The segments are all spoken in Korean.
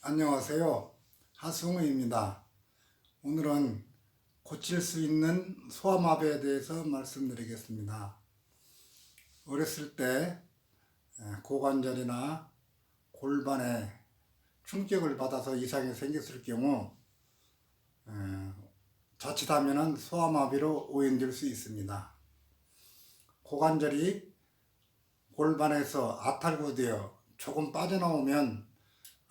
안녕하세요. 하승우입니다. 오늘은 고칠 수 있는 소아마비에 대해서 말씀드리겠습니다. 어렸을 때 고관절이나 골반에 충격을 받아서 이상이 생겼을 경우 자칫하면 소아마비로 오인될 수 있습니다. 고관절이 골반에서 아탈구되어 조금 빠져나오면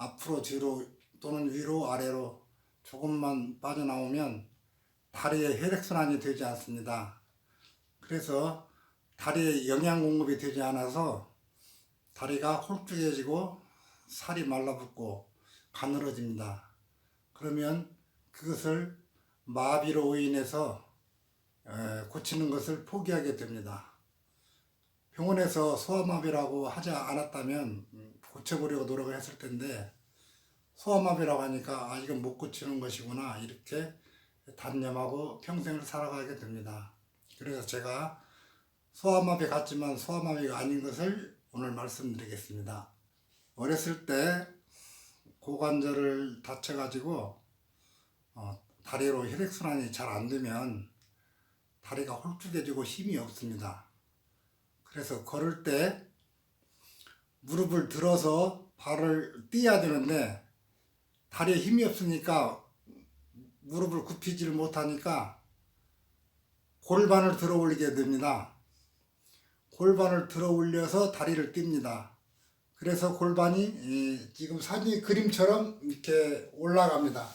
앞으로 뒤로 또는 위로 아래로 조금만 빠져나오면 다리에 혈액순환이 되지 않습니다. 그래서 다리에 영양 공급이 되지 않아서 다리가 홀쭉해지고 살이 말라붙고 가늘어집니다. 그러면 그것을 마비로 인해서 고치는 것을 포기하게 됩니다. 병원에서 소아마비라고 하지 않았다면 고쳐보려고 노력을 했을 텐데 소아마비라고 하니까 이건 못 고치는 것이구나 이렇게 단념하고 평생을 살아가게 됩니다. 그래서 제가 소아마비 같지만 소아마비가 아닌 것을 오늘 말씀드리겠습니다. 어렸을 때 고관절을 다쳐가지고 다리로 혈액순환이 잘 안 되면 다리가 홀쭉해지고 힘이 없습니다. 그래서 걸을 때 무릎을 들어서 발을 띄어야 되는데 다리에 힘이 없으니까 무릎을 굽히지를 못하니까 골반을 들어 올리게 됩니다. 골반을 들어 올려서 다리를 띱니다. 그래서 골반이 지금 사진 그림처럼 이렇게 올라갑니다.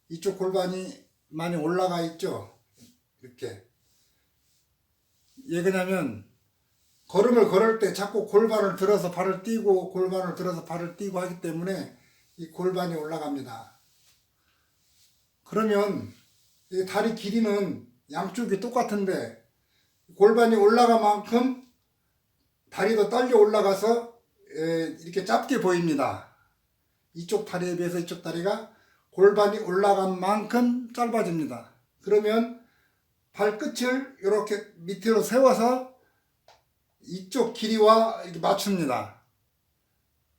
이쪽 골반이 많이 올라가 있죠. 이렇게. 왜 그러냐면 걸음을 걸을 때 자꾸 골반을 들어서 발을 띄고 골반을 들어서 발을 띄고 하기 때문에 이 골반이 올라갑니다. 그러면 이 다리 길이는 양쪽이 똑같은데 골반이 올라간 만큼 다리도 딸려 올라가서 이렇게 짧게 보입니다. 이쪽 다리에 비해서 이쪽 다리가 골반이 올라간 만큼 짧아집니다. 그러면 발끝을 이렇게 밑으로 세워서 이쪽 길이와 이렇게 맞춥니다.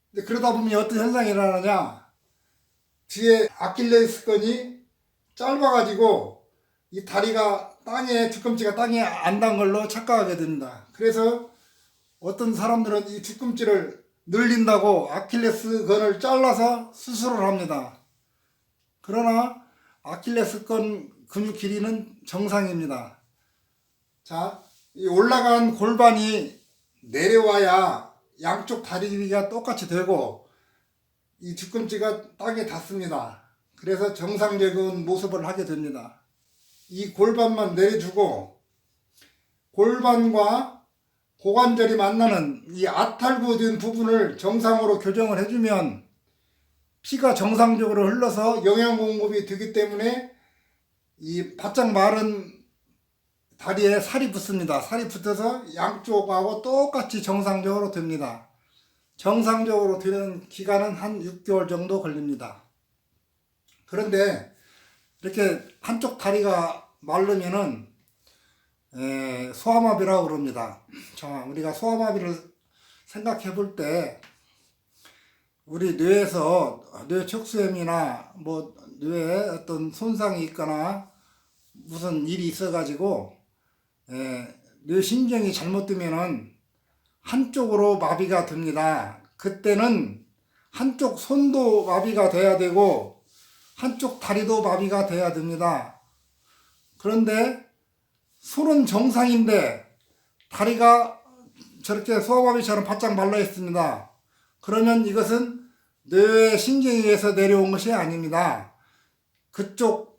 근데 그러다 보면 어떤 현상이 일어나냐? 뒤에 아킬레스건이 짧아가지고 이 다리가 뒤꿈치가 땅에 안 닿은 걸로 착각하게 됩니다. 그래서 어떤 사람들은 이 뒤꿈치를 늘린다고 아킬레스건을 잘라서 수술을 합니다. 그러나 아킬레스건 근육 길이는 정상입니다. 자, 이 올라간 골반이 내려와야 양쪽 다리 길이가 똑같이 되고 이 뒤꿈치가 땅에 닿습니다. 그래서 정상적인 모습을 하게 됩니다. 이 골반만 내려주고 골반과 고관절이 만나는 이 아탈구된 부분을 정상으로 교정을 해주면 피가 정상적으로 흘러서 영양 공급이 되기 때문에 이 바짝 마른 다리에 살이 붙습니다. 살이 붙어서 양쪽하고 똑같이 정상적으로 됩니다. 정상적으로 되는 기간은 한 6개월 정도 걸립니다. 그런데 이렇게 한쪽 다리가 마르면은 소아마비라고 그럽니다. 자, 우리가 소아마비를 생각해 볼 때 우리 뇌에서 뇌 척수염이나 뭐 뇌에 어떤 손상이 있거나 무슨 일이 있어 가지고 뇌신경이 잘못되면은 한쪽으로 마비가 됩니다. 그때는 한쪽 손도 마비가 돼야 되고 한쪽 다리도 마비가 돼야 됩니다. 그런데 손은 정상인데 다리가 저렇게 소아마비처럼 바짝 말라 있습니다. 그러면 이것은 뇌 신경에 의해서 내려온 것이 아닙니다. 그쪽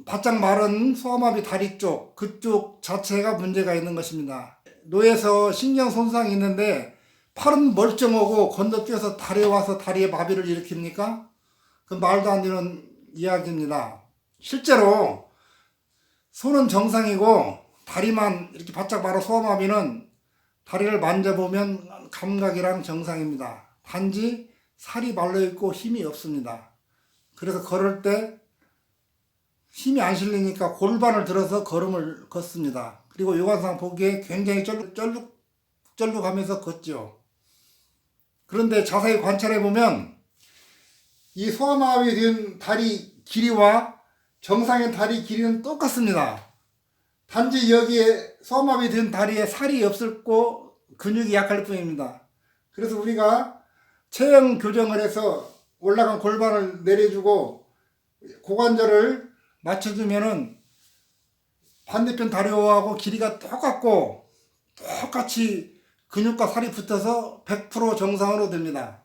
바짝 마른 소아마비 다리 쪽, 그쪽 자체가 문제가 있는 것입니다. 뇌에서 신경 손상이 있는데 팔은 멀쩡하고 건너뛰어서 다리에 와서 다리에 마비를 일으킵니까? 그 말도 안 되는 이야기입니다. 실제로 손은 정상이고 다리만 이렇게 바짝 마른 소아마비는 다리를 만져보면 감각이랑 정상입니다. 단지 살이 말라있고 힘이 없습니다. 그래서 걸을 때 힘이 안 실리니까 골반을 들어서 걸음을 걷습니다. 그리고 요관상 보기에 굉장히 쩔룩쩔룩하면서 걷죠. 그런데 자세히 관찰해 보면 이 소아마비 된 다리 길이와 정상의 다리 길이는 똑같습니다. 단지 여기에 소아마비 된 다리에 살이 없었고 근육이 약할 뿐입니다. 그래서 우리가 체형 교정을 해서 올라간 골반을 내려주고 고관절을 맞춰주면은 반대편 다리하고 길이가 똑같고 똑같이 근육과 살이 붙어서 100% 정상으로 됩니다.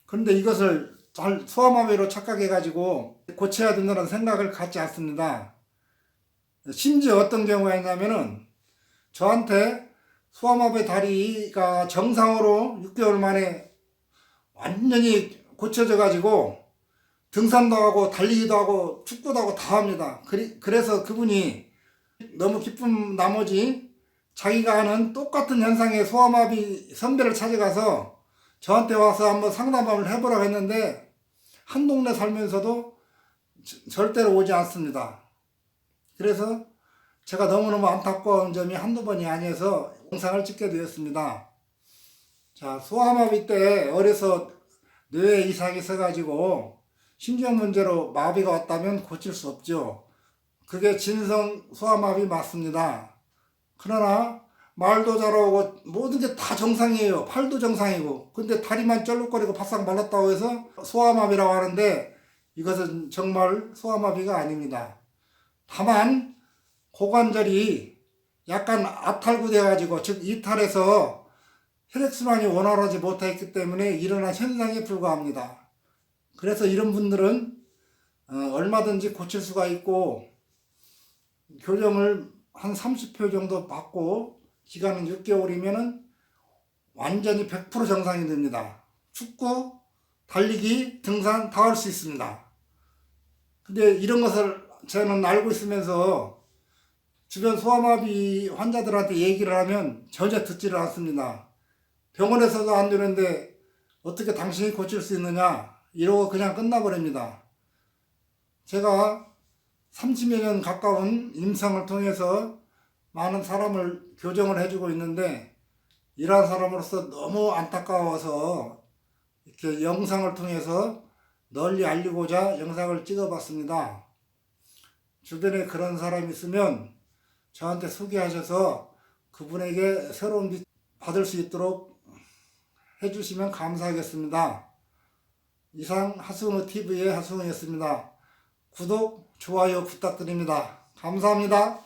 그런데 이것을 잘 소아마비로 착각해가지고 고쳐야 된다는 생각을 갖지 않습니다. 심지어 어떤 경우가 있냐면은 저한테 소아마비 다리가 정상으로 6개월 만에 완전히 고쳐져 가지고 등산도 하고 달리기도 하고 축구도 하고 다 합니다. 그래서 그분이 너무 기쁜 나머지 자기가 하는 똑같은 현상의 소아마비 선배를 찾아가서 저한테 와서 한번 상담을 해보라고 했는데 한 동네 살면서도 절대로 오지 않습니다. 그래서 제가 너무너무 안타까운 점이 한두 번이 아니어서 영상을 찍게 되었습니다. 자, 소아마비 때 어려서 뇌에 이상이 있어가지고 신경 문제로 마비가 왔다면 고칠 수 없죠. 그게 진성 소아마비 맞습니다. 그러나 말도 잘하고 모든 게 다 정상이에요. 팔도 정상이고. 근데 다리만 쩔룩거리고 바싹 말랐다고 해서 소아마비라고 하는데 이것은 정말 소아마비가 아닙니다. 다만 고관절이 약간 아탈구돼 가지고 즉 이탈해서 혈액순환이 원활하지 못했기 때문에 일어난 현상에 불과합니다. 그래서 이런 분들은 얼마든지 고칠 수가 있고 교정을 한 30회 정도 받고 기간은 6개월이면은 완전히 100% 정상이 됩니다. 축구, 달리기, 등산 다 할 수 있습니다. 근데 이런 것을 저는 알고 있으면서 주변 소아마비 환자들한테 얘기를 하면 전혀 듣지를 않습니다. 병원에서도 안 되는데 어떻게 당신이 고칠 수 있느냐 이러고 그냥 끝나버립니다. 제가 30여 년 가까운 임상을 통해서 많은 사람을 교정을 해주고 있는데 이러한 사람으로서 너무 안타까워서 이렇게 영상을 통해서 널리 알리고자 영상을 찍어봤습니다. 주변에 그런 사람이 있으면 저한테 소개하셔서 그분에게 새로운 빛 받을 수 있도록 해주시면 감사하겠습니다. 이상 하승우TV의 하승우였습니다. 구독, 좋아요 부탁드립니다. 감사합니다.